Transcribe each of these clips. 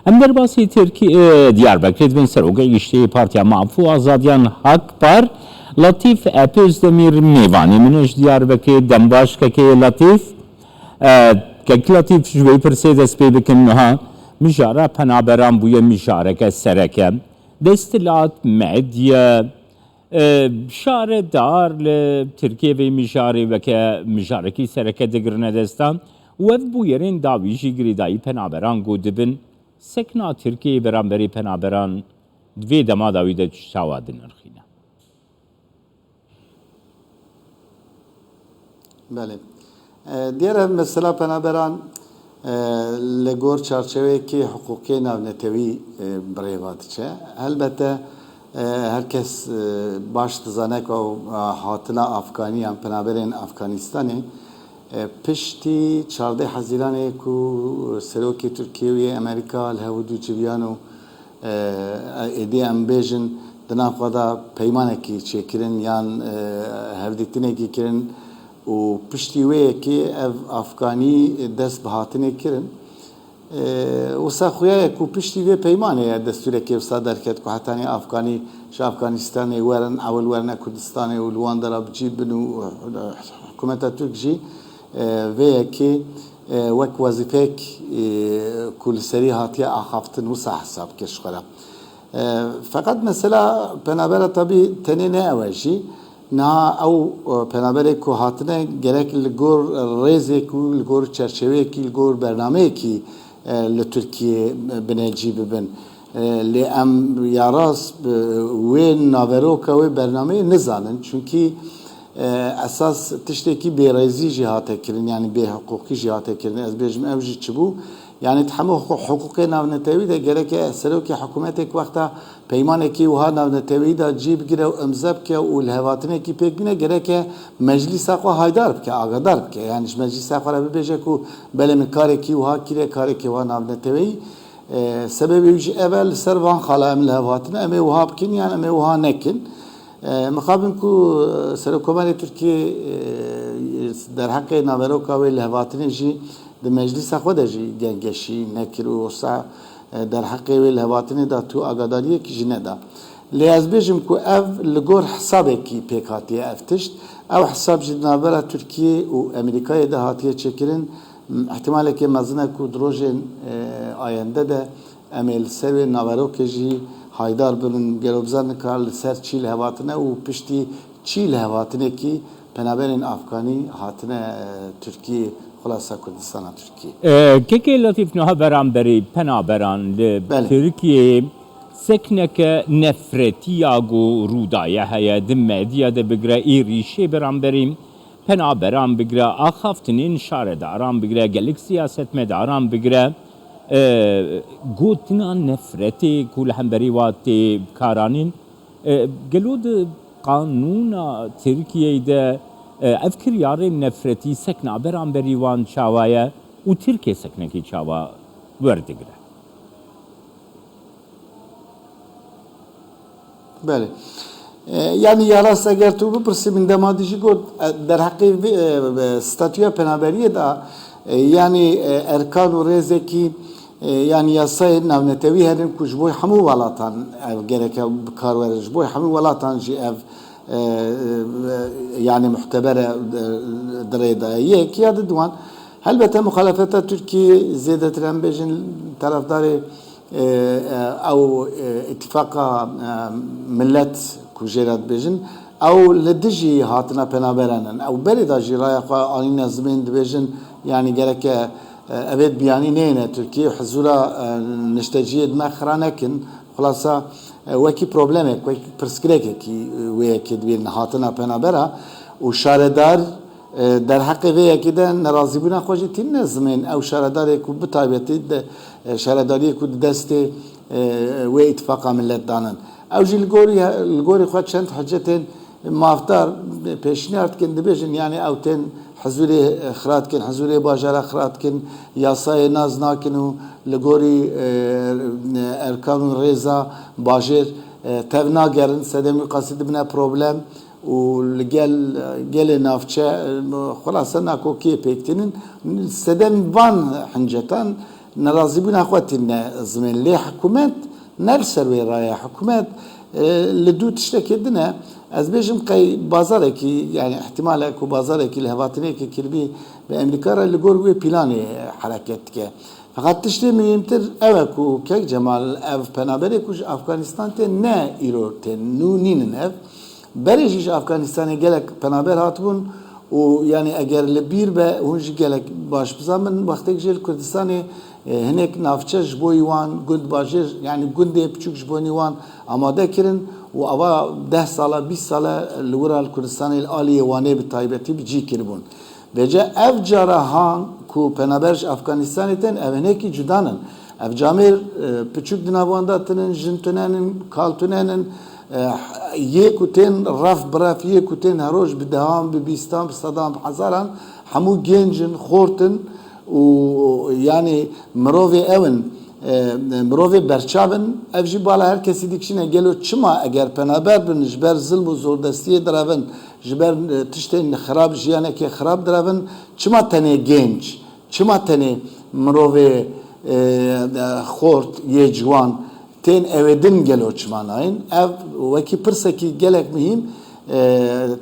Em derbasî Diyarbekirê dibin Serokê Giştî Partiya Mafû Azadiyan Hak Par Latif Özdemir Mêvanî min ji Diyarbekirê dembaşkekê Latif kek Latif ji wê pirsê dest pê bikin niha mijara penaberan bûye mijareke sereke destilat medya şaredar li Tirkiye vê mijarê veke mijarekî sereke digirine destan û ev bû yerên dawî jî girêdayî penaberan got dibin sekna Tirkiye beramberî penaberan vê dema dawî de çawa dinirxîne. Belê. Diğer ev mesela penaberan li gor çarçeveyekî hukukê navnetewî birêva diçe. Elbette herkes baş dizane ku hatila Afganiyan penaberên Afganistanê piştî 14 Hezîranê ku Serokê Tirkiye û Amerîka li hewdû civiyan û êdî em bêjin di nav xwe da peymanekî çêkirin yan hevdîtinekî kirin û piştî wê yekê ev Afganî dest bi hatinê kirin. Wisa xuya ku piştî vê peymanê ye destûrekê wisa derket ku hetanî Afganî ji Afganistanê werin ewil werine Kurdistanê û li wan de re bicîbin û hikûmeta Türk jî vê yekê wek wezîfek ku li serî hatiye axaftin wisa hesab kir ji xwe re. Fakat mesela penabera tabii tenê ne ew e jî niha ew penaberê ku hatine gerek li gor rêzê ku li gor çerçeveyekî li gor bernameyekî li Tirkiye binêcî bibin. Lê em ya rast wê naveroka wê bernameyê nizanin çünkü esas tiştekî bêrêzî jî hate kirin yani bêhukukî jî hate kirin. Ez bêjim ev jî çi bû yani hemû hukukê navnetewî de gereke serokê hikûmetek wexta peymanekî wiha navnetewî da cî bigire û imza bike û li hevatinekî pêk bîne gereke meclîsa xwe haydar bike agadar bike yani ji meclîsa xwe re bibêje ku belê min karekî wiha kire karekê wiha navnetewî sebebê jî ev e li ser van xala em li hevatine em ê wiha bikin yani em ê wiha nekin. Mixabin ku Serokkomarê Tirkiye derheqê naveroka wê li hevatinê jî di meclîsa xwe de jî gengeşî nekir û wisa derheqê wê li hevatinê da tu agadariyekî jî neda. Lê ez bêjim ku ev li gor hesabekî pêk hatiye ev tişt. Ev hesab jî di navbera Tirkiye û Amerîkayê de hatiye çêkirin. İhtimalekê mezin e ku di rojên ayende de em ê li ser wê naverokê jî haydar bibin gelobzar nikar li ser çî li hevatine û piştî çî li hevatinekî penaberên Afganî hatine Tirkiye xulasa Kurdistana Tirkiye. Kekê Latif niha beramberî penaberan li Tirkiyeyê sekneke nefretiya got rûdaye heye di medya de bigire êrîşê beramberî penaberan bigire axaftinên şaredaran bigire gelek siyasetmedaran bigire gotina nefretê ku li hemberî wa tê karanîn gelo di qanûna Tirkiyeyê de ev kiryarên nefretî sekna beramberî wan çawa ye û Tirkiye seknekî çawa werdigire. Belê. Yani yaras eger tu bipirsî min dema dijî got derheqê statûya penaberiyê da yani erkan û rêzekî yani yasayê navnetewî herin ku ji bo hemû welatan ev gereke bikar were ji bo hemû welatan jî ev yani muhteber dirê da yek ya di duan helbete muhalefeta Tirkiye zêdetir em bêjin tarafdarê ew ittifaka millet ku jê re dibêjin ew li dijî hatina penaberanin ew berê da jî raya xwe anîne zimên dibêjin yani gereke evet biyanî neyne Tirkiye hizûra nişteciyê dime xira nekin xulasa wekî problemek wekî pirsgirêkekî wê yekê dibêrin hatina penabera û şaredar derheqê vê yekê de nerazîbûna xwe jî tîne zimên ew şaredarê ku bi taybetî de şaredariyê ku di destê wê îttifaka millet danin ew jî li gorî xwe çend hicetên mafdar pêşniyar dikin dibêjin yani ew tên hizûrê xira dikin hizûrê bajara xira dikin yasayê naz nakin û li gorî erkan û rêza bajêr tev nagerin sedemî qasî dibine problem û li gelê navçe xulasa nakokiyê pêktînin sedem van hincetan نرازی بونا خواهتی نه زمین لی حکومت نر سروی رای حکومت لدو تشتکی دنه از بیشم قی بازاره کی یعنی احتماله کو بازاره کی لهواتنه کی کلبی به امریکا را لگور وی پلانی حرکت که فقط تشتی میمتر اوه کو که جمال اف پنابره کوش افغانستان ته نه ایرو ته نو نینن اف بريجيش افغانستان گلک پنابر هاتبون و یعنی اگر لبیر به اونجی گلک باش بزامن وقتی که جل کردستان هنک نافچه جبوی وان گند باجر یعنی گند پچوک جبونی وان آماده کرن و اوا 10 ساله 20 ساله لورا کردستان الالی وانه به تایبتی بجی کربون بجا اف جراهان کو پنابرش افغانستان تن اونکی جدانن اف جامر پچوک دنابانده تنن جنتنن کالتنن یک و تن رف برف یک و تن هروج بدهم ببیستم بصدام هزاران همو گنجن خورتن و یعنی مروی اون مروی برچابن افجی بالا هر کسی دیکشینه گلو چما اگر پنابر بن جبر ظلم و زوردستی درون جبر تشتین خراب جیانه که خراب درون چما تنه گنج چما تنه مروی خورت یه جوان تین اودن گلو چماناین اف وکی پرسکی گلک مهم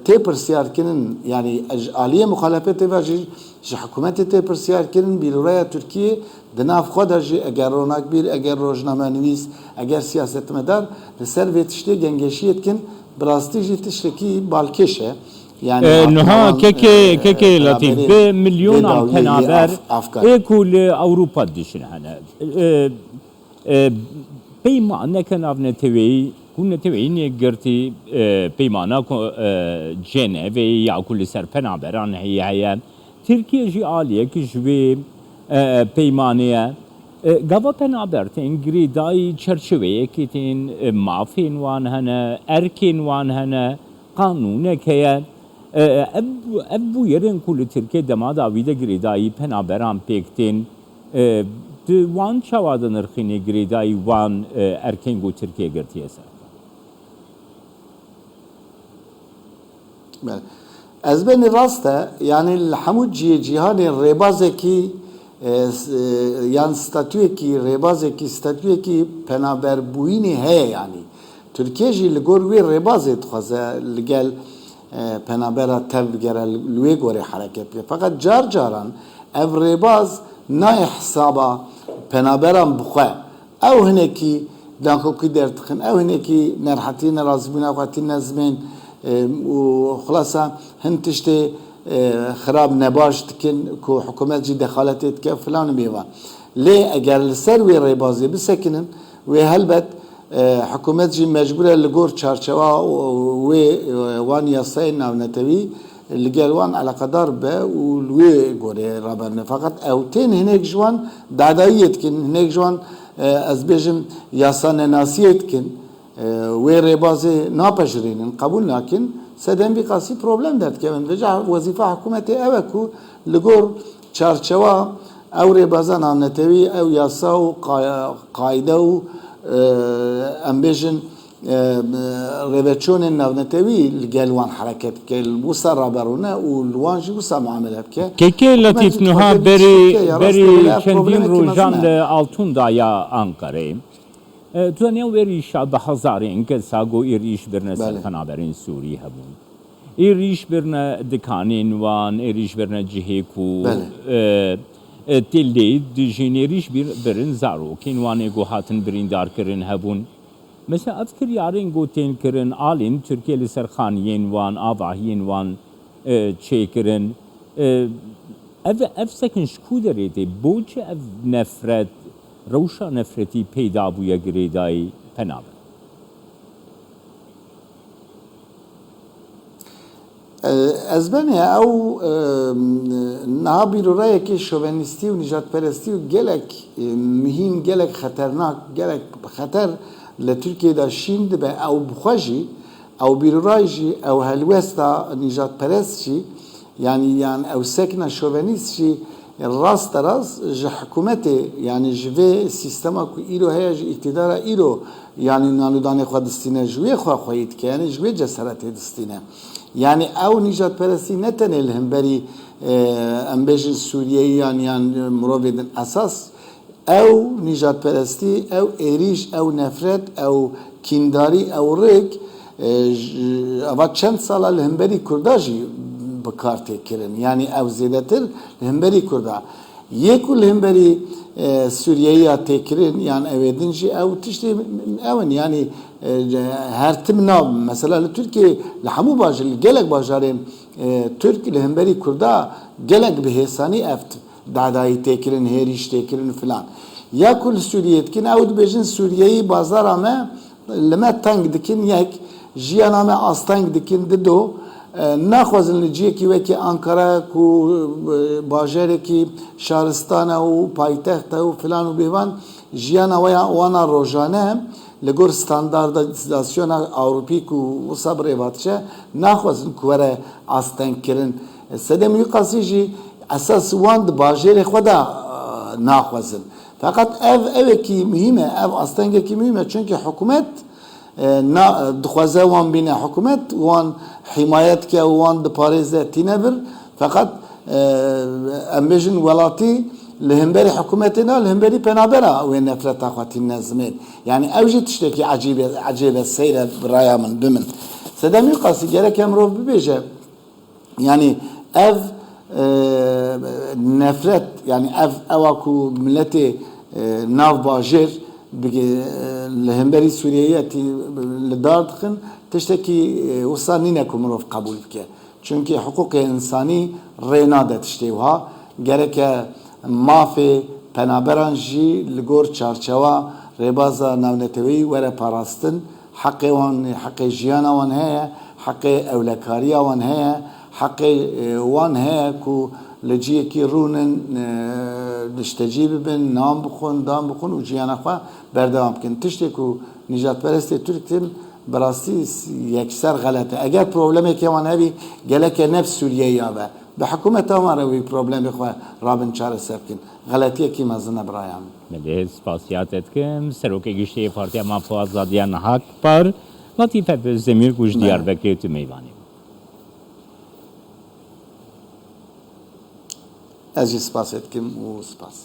تی پرسیار کنن یعنی آلیه مخالفت واجی حکومت تی پرسیار کنن بیرورای ترکیه دناف خدا جی اگر رونق بیر اگر روزنامه نویس اگر سیاست مدار لسر ویتشتی گنگشیت کن براستی جی تشتکی بالکشه يعني نها كي لطيف بمليون عم تنابر كل اوروبا دشن هنا پیمانه کنار نتوی کن نتوی نگرتی پیمانه جنوی یا کل سرپنابران هی ترکیه جی عالیه که جوی پیمانه گاوا پنابرت انگریدای چرچوه که تین مافین وان هنه ارکین وان هنه قانونه که ابو یرن کل ترکیه دماد آویده گریدای پنابران پیکتین وان چوادن نرخینی گریدای وان ارکنگو ترکیه گرتیه سر از بین راسته یعنی الحمود جهان ریبازه کی یعنی ستاتوی کی ریبازه کی ستاتوی کی پنابر بوینی هی یعنی ترکیه جی لگور وی ریبازه تخوازه لگل پنابرا تب گره لوی گوری حرکت بی فقط جاران او ریباز نای حسابا پنابرام بخواه او هنکی دانکو کی درتخن او هنکی نرحتی نرازبین اوقاتی نزمین و خلاصا هنتشتی خراب نباش تکن که حکومت جی دخالتت که فلان بیوان لی اگر لسر وی ریبازی بسکنن وی هلبت حکومت جی مجبوره لگور چارچوا وی وان یاسای ناو نتوی لگلوان علاقه دار به ولوی گوره رابرنه فقط اوتین هنگ جوان داداییت کن هنگ جوان از بیشم یاسان ناسیت کن وی ریبازی ناپجرینن قبول نکن سدن بی قاسی پروبلم دارد که من وجه وظیفه حکومت اوه کو لگور چارچوا او ریبازان آمنتوی او یاسا و قایده و ام بیشن روچون نونتوی لگلوان حرکت که الوسا رابرونه و الوانجی وسا معامله بکه که لطیف نها بری چندین روزان altun daya Ankara تو نه وریش به هزارین که ساگو ایریش برنه سرپنابرین سوری هبون ایریش برنه دکانین وان ایریش برنه جهکو تیلی دیجینیریش برن زارو کین وانه گوهاتن بریندار کرن هبون مثلا افکر یارین گوتین کرن آلین ترکیه لسرخانیین وان آواهین وان چیکرن اف سکن شکو داریده بوچه اف نفرت روشا نفرتی پیدا بویا گریدای پنابر از بنی او نابی رو رای که شوونیستی و نجات پرستی و گلک مهم گلک خطرناک گلک خطر لترکیه دا شیند به او بخواجی او بیرورای جی او هلوستا نجات پرست جی yani او سکن شوونیست جی راست جه حکومت yani جوه سیستما کو ایرو هیا جی اقتدارا ایرو yani نانودان خود دستینه جوه خواهید که yani جوه جسارت دستینه yani او نجات پرستی نتنه الهم بری امبیج سوریه yani مروفیدن اساس ew nijadperestî, ew êrîş, ew nefret, ew kîndarî, ew rêk ava çend sala li hemberî Kurda jî bi kar tê kirin. Yani ew zêdetir li hemberî Kurda. Yê ku li hemberî Sûriyeyê tê kirin, yani ew din jî ew tiştê ew in. Yani her tim nav. Mesela li Tirkiye li hemû bajir, li gelek bajarên Türk li hemberî Kurda gelek bi hêsanî ev dadayî tê kirin, hêrîş tê kirin filan. Ya ku li Sûriyê dikin, ew dibêjin Sûriyeyî bazara me li me teng dikin yek, jiyana me asteng dikin dido, naxwazin li ciyekî wekî Ankara ku bajarekî şaristana û paytexta û filan û bêvan jiyana wana rojane li gor standardizasyona Awropî ku wisa birêva diçe naxwazin ku were asteng kirin. Sedem Yûqasî jî esas wan di bajarê xwe de naxwazin. Fakat evekî mühim e, ev astengekî mühim e, çünkü hikûmet dixwaze wan bîne, hikûmet wan himayet ke wan diparêze tîne bir, fakat em bêjin welatî li hemberî hikûmetê ne li hemberî penabera wê nefreta xwe tîne zimên. Yani ew jî tiştekî ecêb e, seyre bi raya min bimin. Sedem Yûqasî gerek emrov bibêje, yani ev nefret, yani ewa ku milletê nav bajêr li hemberî Sûriyeyê li dar dixin, tiştekî wisa nîne ku mirov qebûl bike. Çünkü hukukê insanî rê nade tiştê wiha. Gereke mafê penaberan jî li gor çarçewa rêbaza navnetewî were parastin, heqê wan, heqê jiyana wan heye, heqê ewlekariya wan heye, heqê wan heye ku li ciyekî rûnin diştecî bibin, nam bixwin, dan bixwin û ciyana xwe berdewam bikin. Tiştê ku nîjadperestê Türk din bi rastî yekser xelet e. Eger problemekê wan hebî geleke nev Sûriyeyê ve bi hikûmeta wan re wî problemê xwe rabin çareser bikin. Xeletiyekî mezin e biraya min. Medê spasiyat etkim. Serokê Giştî Partiya Mafu Azadiyan Hak Par Latif Özdemir ku ji Diyarbekirê tu mêvanê. Ez jî spas etkim û spas.